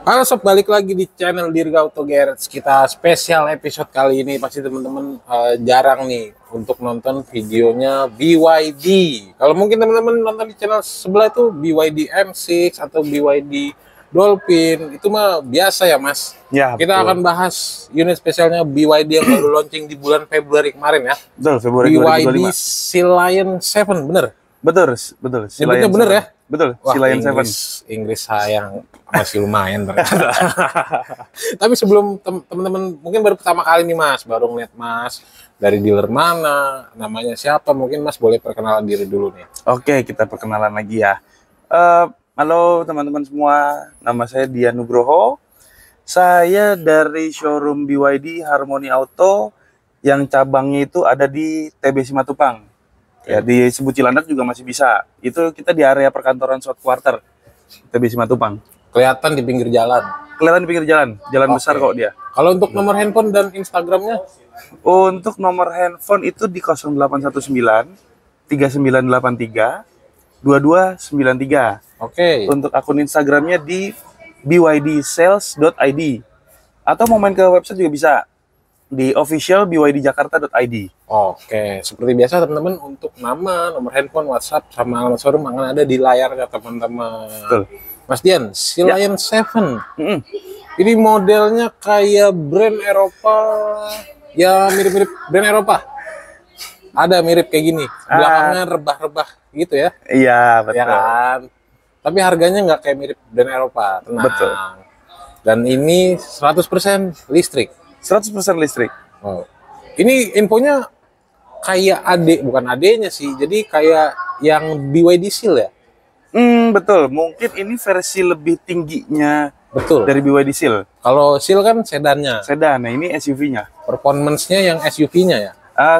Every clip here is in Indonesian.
Halo sob, balik lagi di channel Dirga Auto Garage. Kita spesial episode kali ini. Pasti teman-teman jarang nih untuk nonton videonya BYD. Kalau mungkin teman-teman nonton di channel sebelah itu BYD M6 atau BYD Dolphin, itu mah biasa ya mas. Ya, Kita betul. akan bahas unit spesialnya BYD yang baru launching di bulan Februari kemarin ya. Betul, Februari BYD 2025. Sea Lion 7, bener? Betul, betul. Nyebutnya bener ya? Betul, Wah, Sea Lion 7. Inggris saya yang masih lumayan ternyata. Tapi sebelum teman-teman mungkin baru pertama kali nih mas, baru ngeliat mas dari dealer mana, namanya siapa, mungkin mas boleh perkenalan diri dulu nih. Oke, kita perkenalan lagi ya. Halo teman-teman semua, nama saya Dian Nugroho. Saya dari showroom BYD Harmony Auto yang cabangnya itu ada di TB Simatupang. Ya, disebut Cilandak juga masih bisa. Itu kita di area perkantoran South Quarter, TB Simatupang. Kelihatan di pinggir jalan. Kelihatan di pinggir jalan, jalan besar kok dia. Kalau untuk nomor handphone dan Instagramnya? Untuk nomor handphone itu di 0819 3983 2293. Oke. Untuk akun Instagramnya di bydsales.id. Atau mau main ke website juga bisa di official bydjakarta.id. Oke, seperti biasa teman-teman, untuk nama, nomor handphone, WhatsApp, sama alamat showroom akan ada di layarnya teman-teman. Betul. Mas Dian, Sea Lion 7. Mm-mm. Ini modelnya kayak brand Eropa, ya mirip-mirip brand Eropa. Ada mirip kayak gini, belakangnya rebah-rebah gitu ya. Iya, betul. Ya kan? Tapi harganya nggak kayak mirip brand Eropa, tenang. Betul. Dan ini 100% listrik. 100% listrik. Oh. Ini infonya kayak bukan AD-nya sih, jadi kayak yang BYD Seal ya? Betul. Mungkin ini versi lebih tingginya Betul. dari BYD Seal. Kalau Seal kan sedannya, Sedan, nah ini SUV-nya. performance-nya yang SUV-nya ya?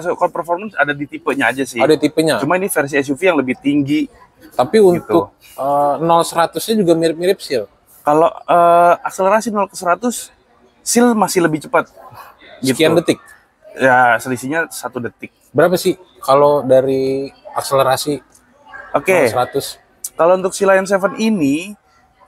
Kalau performance ada di tipenya aja sih. Ada tipenya. Cuma ini versi SUV yang lebih tinggi. Tapi untuk 0-100-nya juga mirip-mirip Seal. Kalau akselerasi 0 ke 100, Seal masih lebih cepat. Sekian detik. Ya, selisihnya 1 detik. Berapa sih kalau dari akselerasi Oke. 100? Kalau untuk Sea Lion 7 ini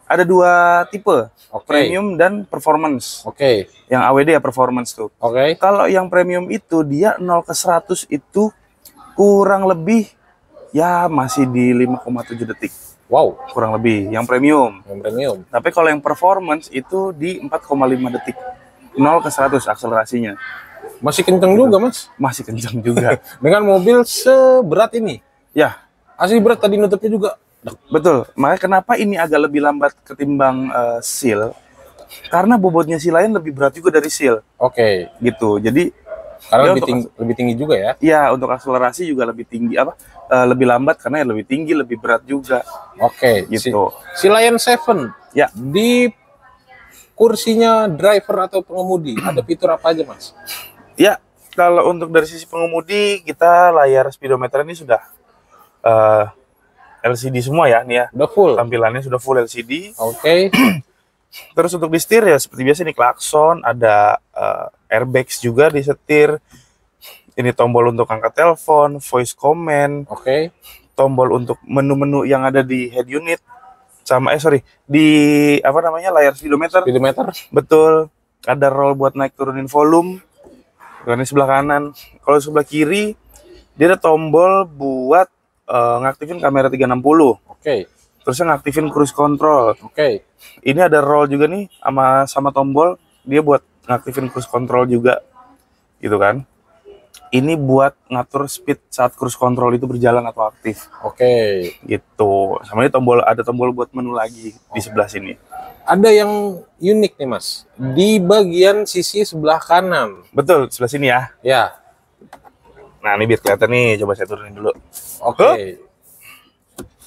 ada 2 tipe. Oke. Premium dan performance. Oke. Yang AWD ya performance tuh. Oke. Kalau yang premium itu dia 0 ke 100 itu kurang lebih ya masih di 5,7 detik. Wow, Kurang lebih yang premium. yang premium. Tapi kalau yang performance itu di 4,5 detik. 0 ke 100 akselerasinya. Masih kenceng juga, Mas. Masih kencang juga. Dengan mobil seberat ini. Ya, Asli berat, tadi nutupnya juga. betul. Makanya kenapa ini agak lebih lambat ketimbang Seal? Karena bobotnya Sea Lion lebih berat juga dari Seal. Oke. Gitu. Jadi Karena ya lebih tinggi juga ya. ya untuk akselerasi juga lebih tinggi lebih lambat karena lebih tinggi, lebih berat juga. Oke. Gitu. Sea Lion 7. Ya. Di kursinya driver atau pengemudi, ada fitur apa aja, Mas? Ya, kalau untuk dari sisi pengemudi, kita layar speedometer ini sudah LCD semua ya, nih ya. Udah full. Tampilannya sudah full LCD. Oke. Terus untuk di setir ya seperti biasa nih klakson, ada airbags juga di setir. Ini tombol untuk angkat telepon, voice command, Oke. tombol untuk menu-menu yang ada di head unit, sama di layar speedometer. Speedometer. Betul. Ada roll buat naik turunin volume. Ini sebelah kanan. Kalau sebelah kiri dia ada tombol buat ngaktifin kamera 360. Oke. Terusnya ngaktifin cruise control. Oke. Ini ada roll juga nih sama tombol dia buat ngaktifin cruise control juga. Gitu kan. Ini buat ngatur speed saat cruise control itu berjalan atau aktif. Oke. Gitu. Sama ini ada tombol buat menu lagi di sebelah sini. Ada yang unik nih, Mas. Di bagian sisi sebelah kanan. Betul, sebelah sini ya. Ya. Nah, ini biar kelihatan nih, coba saya turunin dulu. Oke.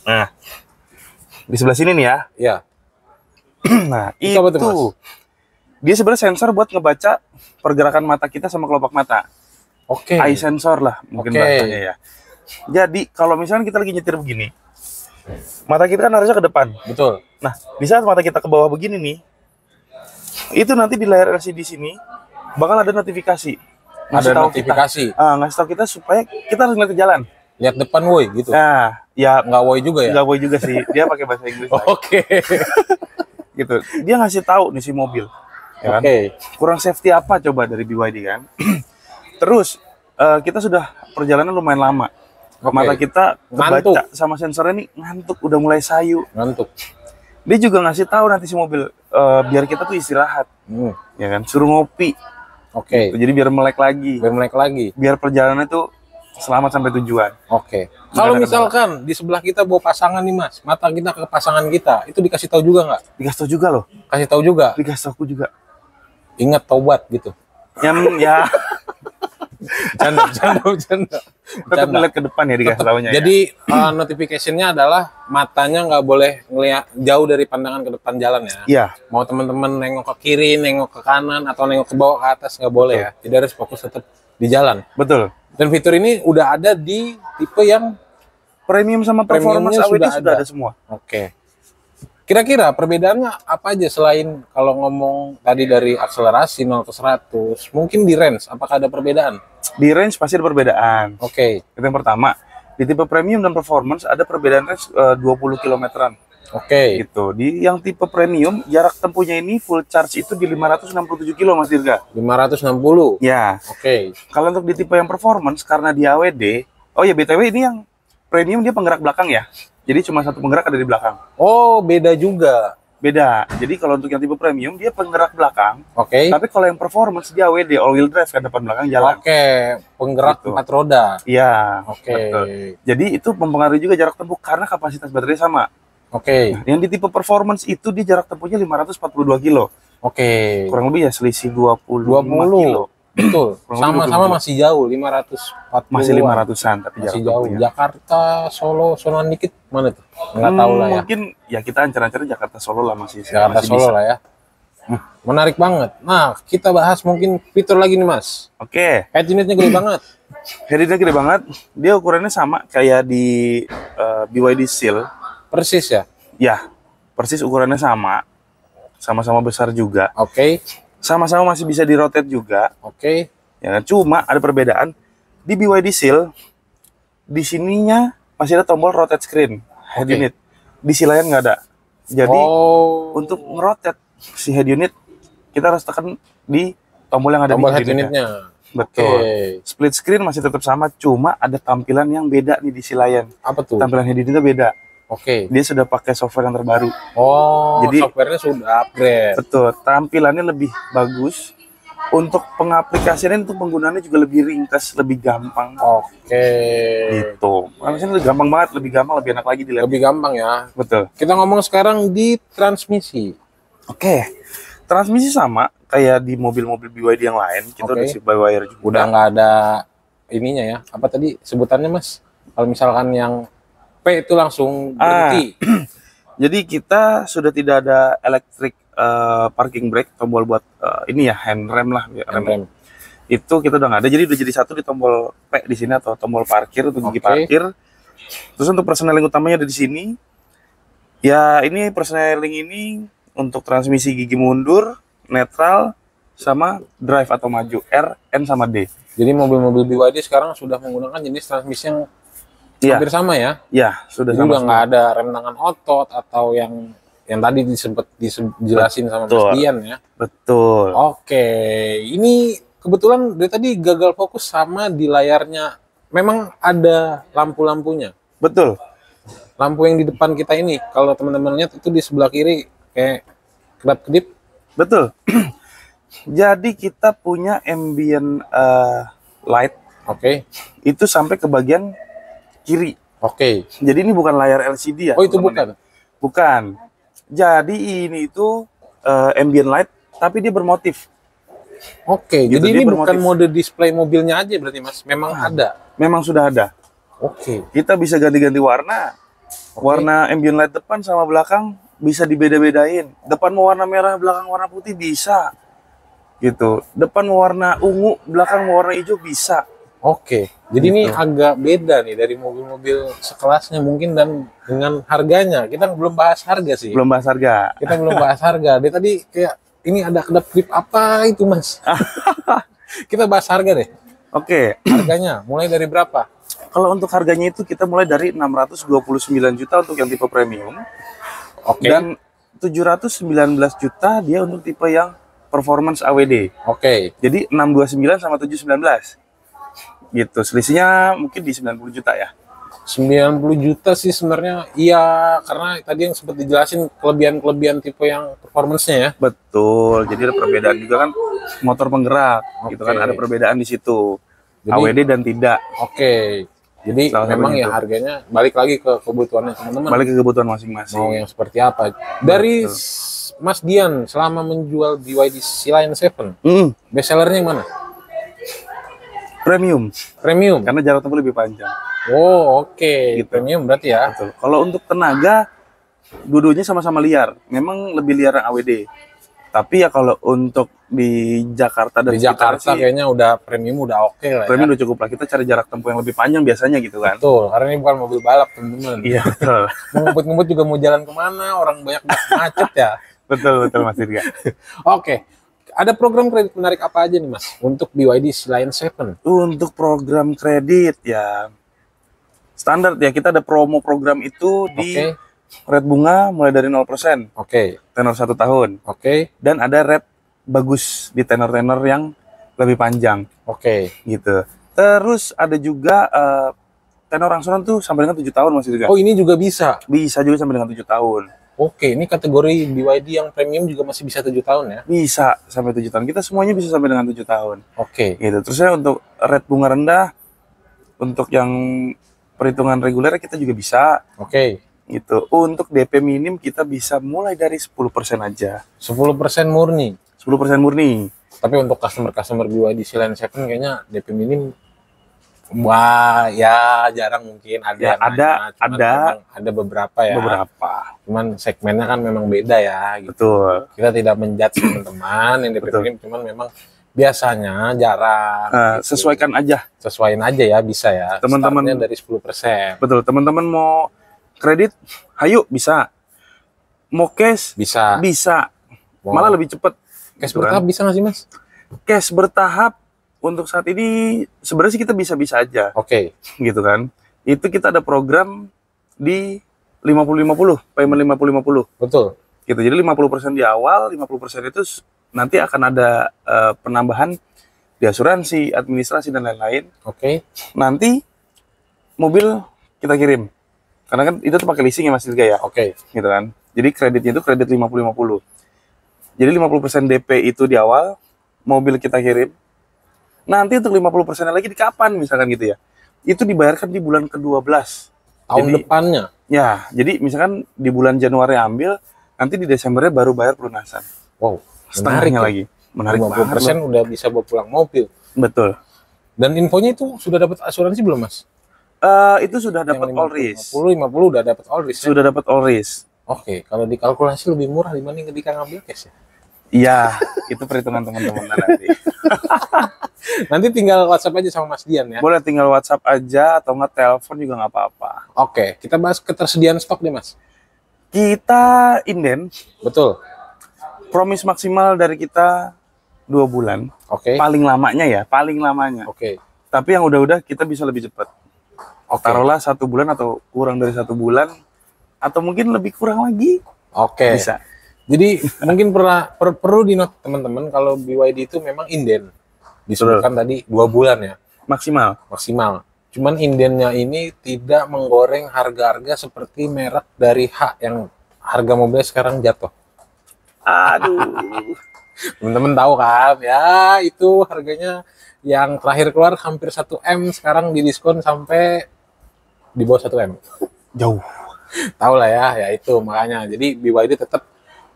Nah, di sebelah sini nih ya. Ya. Nah, Itu apa tuh, Mas? Dia sebenarnya sensor buat ngebaca pergerakan mata kita sama kelopak mata. Oke. Eye sensor lah mungkin Oke. bahasanya ya. Jadi, kalau misalnya kita lagi nyetir begini, mata kita kan harusnya ke depan. Betul. Nah, di saat mata kita ke bawah begini nih, itu nanti di layar LCD sini bakal ada notifikasi. Ada notifikasi. Ngasih tahu kita supaya kita harus ngeliat ke jalan. Lihat depan woi gitu. Nah, ya Nggak woi juga ya? nggak boleh juga sih. Dia pakai bahasa Inggris. Oke. gitu. Dia ngasih tahu nih si mobil, ya kan? Kurang safety apa coba dari BYD kan? Terus kita sudah perjalanan lumayan lama. Mata kita kebaca sama sensornya nih ngantuk, udah mulai sayu. Ngantuk. Dia juga ngasih tahu nanti si mobil biar kita tuh istirahat, ya kan? Suruh ngopi. Gitu. Jadi biar melek lagi. Biar perjalanan itu selamat sampai tujuan. Kalau misalkan di sebelah kita bawa pasangan nih Mas, mata kita ke pasangan kita, itu dikasih tahu juga nggak? Dikasih tahu juga loh. Kasih tahu juga. Dikasih tahu juga. Ingat taubat gitu. Ya. Canda. Tetap ngeliat ke depan ya dikasih tahunya. Jadi notification-nya adalah matanya nggak boleh ngeliat jauh dari pandangan ke depan jalan ya. Iya. Mau teman-teman nengok ke kiri, nengok ke kanan, atau nengok ke bawah ke atas nggak boleh ya. Jadi harus fokus tetap di jalan. Betul. Dan fitur ini udah ada di tipe yang premium sama performance AWD sudah ada semua. Kira-kira perbedaannya apa aja selain kalau ngomong tadi dari akselerasi 0 ke 100, mungkin di range, apakah ada perbedaan? Di range pasti ada perbedaan. Itu yang pertama. Di tipe premium dan performance ada perbedaan range 20 kilometeran. Gitu. Di yang tipe premium jarak tempuhnya ini full charge itu di 567 km Mas Dirga. 560. Ya. Kalau untuk di tipe yang performance karena di AWD, oh ya BTW ini yang premium dia penggerak belakang ya. Jadi cuma satu penggerak ada di belakang. Oh, beda juga. Beda. Jadi kalau untuk yang tipe premium dia penggerak belakang. Tapi kalau yang performance dia AWD, all wheel drive kan depan belakang jalan. Penggerak gitu. 4 roda. Iya. Jadi itu mempengaruhi juga jarak tempuh karena kapasitas baterai sama. Nah, yang di tipe performance itu di jarak tempuhnya 542 kilo. Kurang lebih ya selisih 25 kilo. Betul. Sama-sama masih jauh, 540. Masih 500-an tapi masih jauh. Jakarta, Solo, sonoan dikit mana tuh? Nggak tahu lah ya. Mungkin ya kita ancar-ancar Jakarta Solo lah masih. Jakarta masih Solo bisa. lah ya. Menarik banget. Nah, kita bahas mungkin fitur lagi nih Mas. Head unitnya gede banget. Head unitnya gede banget. Dia ukurannya sama kayak di BYD Seal. Persis ya? Ya, persis ukurannya sama. Sama-sama besar juga. Sama-sama masih bisa di-rotate juga. Ya, cuma ada perbedaan. Di BYD Seal, di sininya masih ada tombol rotate screen head unit. Di Seal lain nggak ada. Jadi untuk ngerotate si head unit, kita harus tekan di tombol yang ada di head unitnya. Betul. Split screen masih tetap sama, cuma ada tampilan yang beda nih di Seal lain. Apa tuh? Tampilan head unitnya beda. Dia sudah pakai software yang terbaru. Jadi softwarenya sudah upgrade. Betul. Tampilannya lebih bagus. Untuk pengaplikasiannya, untuk penggunaannya juga lebih ringkas, lebih gampang. Gitu. Maksudnya lebih gampang banget, lebih gampang, lebih enak lagi dilihat. Lebih gampang ya. Betul. Kita ngomong sekarang di transmisi. Transmisi sama kayak di mobil-mobil BYD yang lain. Kita udah si by wire juga. Udah nggak ada ininya ya. Apa tadi sebutannya Mas? Kalau misalkan yang P itu langsung berhenti. Jadi kita sudah tidak ada electric parking brake, tombol buat ini ya hand rem lah, rem. Itu kita udah nggak ada. Jadi udah jadi satu di tombol P di sini atau tombol parkir untuk gigi parkir. Terus untuk persneling utamanya ada di sini. Ya ini persneling ini untuk transmisi gigi mundur, netral, sama drive atau maju R, N sama D. Jadi mobil-mobil BYD sekarang sudah menggunakan jenis transmisi yang hampir sama ya? Iya, sudah sama. Udah nggak ada rem tangan otot atau yang tadi dijelasin sama Mas Dian ya? Betul. Ini kebetulan dari tadi gagal fokus sama di layarnya. Memang ada lampu-lampunya. Betul. Lampu yang di depan kita ini, kalau teman-teman lihat itu di sebelah kiri kayak kedap-kedip. Betul. Jadi kita punya ambient light. Itu sampai ke bagian kiri. Jadi ini bukan layar LCD ya. Itu bukan? Bukan. Jadi ini itu ambient light, tapi dia bermotif. Gitu, jadi ini bukan mode display mobilnya aja berarti Mas? Memang ada? Memang sudah ada. Kita bisa ganti-ganti warna. Warna ambient light depan sama belakang bisa dibeda-bedain. Depan mau warna merah, belakang warna putih bisa. Gitu. Depan mau warna ungu, belakang mau warna hijau bisa. Jadi ini agak beda nih dari mobil-mobil sekelasnya mungkin dan dengan harganya. Kita belum bahas harga sih. Belum bahas harga. Kita belum bahas harga. Dia tadi kayak ini ada kedap-kedip apa itu Mas? Kita bahas harga deh. Harganya mulai dari berapa? Kalau untuk harganya itu kita mulai dari 629 juta untuk yang tipe premium. Dan 719 juta dia untuk tipe yang performance AWD. Oke. Jadi 629 sama 719. Gitu. Selisihnya mungkin di 90 juta ya. 90 juta sih sebenarnya iya, karena tadi yang sempat dijelasin kelebihan-kelebihan tipe yang performance-nya ya. Betul. Jadi ada perbedaan juga kan motor penggerak gitu kan, Oke. ada perbedaan di situ. Jadi- AWD dan tidak. Oke. Jadi Salah memang satunya ya itu. harganya balik lagi ke kebutuhannya teman-teman. Balik ke kebutuhan Mau masing-masing. yang seperti apa. Dari Mas Dian selama menjual BYD Sea Lion 7, best sellernya yang mana? Premium. Premium. Karena jarak tempuh lebih panjang. Oh, oke. Gitu. Premium berarti ya. Betul. Kalau untuk tenaga, dua-duanya sama-sama liar. Memang lebih liar yang AWD. Tapi ya kalau untuk di Jakarta dan Di sekitarnya Jakarta sih, kayaknya udah premium udah oke lah ya. premium udah cukup lah. Kita cari jarak tempuh yang lebih panjang biasanya gitu kan. Betul, karena ini bukan mobil balap teman-teman. Iya betul. Mau ngebut-ngebut juga mau jalan kemana, orang banyak macet ya. betul Mas Dirga. Oke, ada program kredit menarik apa aja nih Mas untuk BYD Sea Lion 7? Untuk program kredit ya standar ya, kita ada promo program itu di Oke, rate bunga mulai dari 0%, oke, tenor 1 tahun. oke, Dan ada rate bagus di tenor-tenor yang lebih panjang oke. gitu. Terus ada juga tenor angsuran tuh sampai dengan 7 tahun masih juga. Oh, ini juga bisa. Bisa juga sampai dengan 7 tahun. Oke, ini kategori BYD yang premium juga masih bisa 7 tahun ya. Bisa sampai 7 tahun. Kita semuanya bisa sampai dengan 7 tahun. Oke. Gitu. Terus ya untuk rate bunga rendah, untuk yang perhitungan reguler kita juga bisa Oke. gitu. Untuk DP minim kita bisa mulai dari 10% aja. 10% murni. 10% murni. Tapi untuk customer BYD Sea Lion 7 kayaknya DP minim wah, ya jarang mungkin ada Ya, yang nanya, cuman ada. memang ada beberapa ya. Beberapa. Cuman segmennya kan memang beda ya gitu. Betul. Kita tidak menjudge teman-teman yang DP Betul. minim, cuman memang biasanya jarang. Gitu. Sesuaikan aja. Sesuaiin aja ya, bisa ya. Teman-teman- Startnya dari 10%. Betul. Teman-teman mau kredit, hayu bisa. Mau cash, Bisa. bisa. Mau Malah lebih cepat. cash gitu kan. bertahap bisa nggak sih Mas? Cash bertahap untuk saat ini sebenarnya sih kita bisa-bisa aja Oke. gitu kan. Itu kita ada program di 50-50, payment 50-50 Betul. gitu. Jadi 50% di awal, 50% itu nanti akan ada penambahan di asuransi, administrasi dan lain-lain. Oke. Nanti mobil kita kirim. Karena kan itu tuh pakai leasing ya Mas Dirga ya, Oke. gitu kan. Jadi kreditnya itu kredit 50-50. Jadi 50% DP itu di awal, mobil kita kirim. Nanti untuk 50% lagi di kapan misalkan gitu ya. Itu dibayarkan di bulan ke-12. Tahun Jadi- depannya. Ya, jadi misalkan di bulan Januari ambil, nanti di Desembernya baru bayar pelunasan. Wow. Setengahnya ya. lagi. Menarik 50% banget. udah bisa bawa pulang mobil. Betul. Dan infonya itu sudah dapat asuransi belum Mas? Itu sudah dapat Yang all risk. 50 udah dapat all risk. Ya? Sudah dapat all risk. Oke, kalau dikalkulasi lebih murah dibanding ketika ngambil cash ya. Iya, itu perhitungan teman-teman nanti. Nanti tinggal WhatsApp aja sama Mas Dian ya. Boleh tinggal WhatsApp aja atau nggak telepon juga nggak apa-apa. Oke, kita bahas ketersediaan stok deh Mas. Kita inden, Betul. promise maksimal dari kita 2 bulan. Oke. Paling lamanya ya, paling lamanya. Oke. Tapi yang udah-udah kita bisa lebih cepat. Oke. Taruhlah 1 bulan atau kurang dari 1 bulan. Atau mungkin lebih kurang lagi. Oke. Bisa. Jadi mungkin perlu di note teman-teman kalau BYD itu memang inden. Disebutkan tadi 2 bulan ya Maksimal. maksimal. Cuman indennya ini tidak menggoreng harga-harga seperti merek dari H yang harga mobilnya sekarang jatuh. Aduh. Teman-teman tahu kan? Ya, itu harganya yang terakhir keluar hampir 1 M, sekarang didiskon sampai di bawah 1 M. Jauh. Tahu lah ya itu makanya. Jadi BYD tetap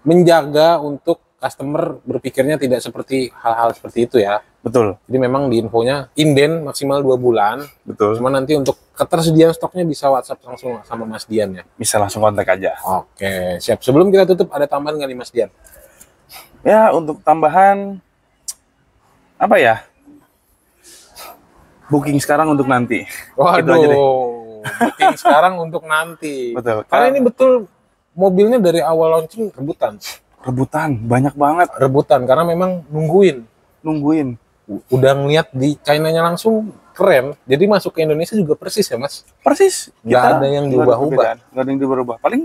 menjaga untuk customer berpikirnya tidak seperti hal-hal seperti itu ya. Betul. Jadi memang di infonya inden maksimal 2 bulan. Betul. Cuma nanti untuk ketersediaan stoknya bisa WhatsApp langsung sama Mas Dian ya. Bisa langsung kontak aja. Oke, siap. Sebelum kita tutup ada tambahan nggak nih Mas Dian? Ya, untuk tambahan apa ya? Booking sekarang untuk nanti. Itu aja deh. Booking sekarang untuk nanti. Betul. Karena ini betul mobilnya dari awal launching rebutan. Rebutan, banyak banget Rebutan karena memang nungguin. udah ngeliat di China-nya langsung keren. Jadi masuk ke Indonesia juga persis ya Mas. Persis. Nggak ada yang nggak ada diubah-ubah. perbedaan. Nggak ada yang diubah-ubah. Paling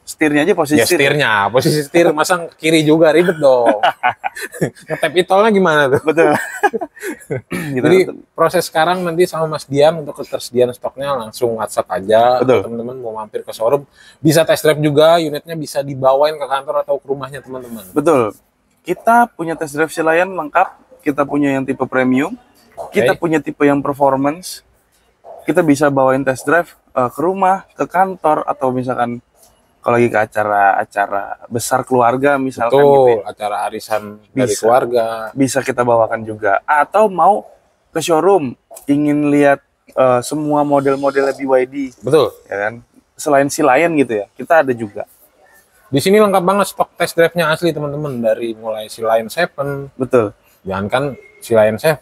Setirnya aja posisi Ya setir. setirnya, posisi setir masang kiri juga ribet dong. Ngetep itolnya gimana tuh? Betul. Gitu. Jadi proses sekarang nanti sama Mas Dian untuk ketersediaan stoknya langsung WhatsApp aja. Betul. Atau teman-teman mau mampir ke showroom bisa test drive juga, unitnya bisa dibawain ke kantor atau ke rumahnya teman-teman. Betul. Kita punya test drive Silayan lengkap. Kita punya yang tipe premium. Kita punya tipe yang performance. Kita bisa bawain test drive ke rumah, ke kantor, atau misalkan kalau lagi ke acara-acara besar keluarga misalkan gitu Betul, ya. acara arisan dari Bisa. keluarga. Bisa kita bawakan juga. Atau mau ke showroom, ingin lihat semua model-model BYD, Betul. ya kan? Selain Silayan gitu ya, kita ada juga. Di sini lengkap banget stok test drive-nya asli teman-teman, dari mulai Lion 7, Betul. jangan kan Lion 7,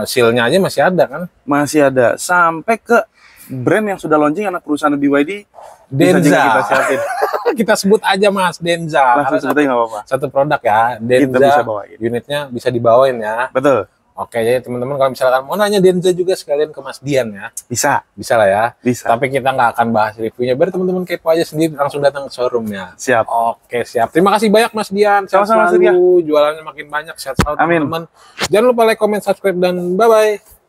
seal-nya aja masih ada kan? Masih ada. Sampai ke brand yang sudah launching anak perusahaan BYD, bisa Denza. juga kita siapin. Kita sebut aja Mas Denza. Langsung Karena sebutin nggak apa-apa. satu produk ya, Kita Denza. bisa bawain. Unitnya bisa dibawain ya. Betul. Oke, jadi teman-teman kalau misalkan mau nanya Denza juga sekalian ke Mas Dian ya. Bisa. Bisa lah ya. Bisa. Tapi kita nggak akan bahas reviewnya. Biar teman-teman kepo aja sendiri, langsung datang ke showroomnya. Siap. Oke, siap. Terima kasih banyak Mas Dian. Sehat Sama-sama, selalu. Jualannya makin banyak. Sehat selalu Amin. teman-teman. Jangan lupa like, comment, subscribe, dan bye-bye.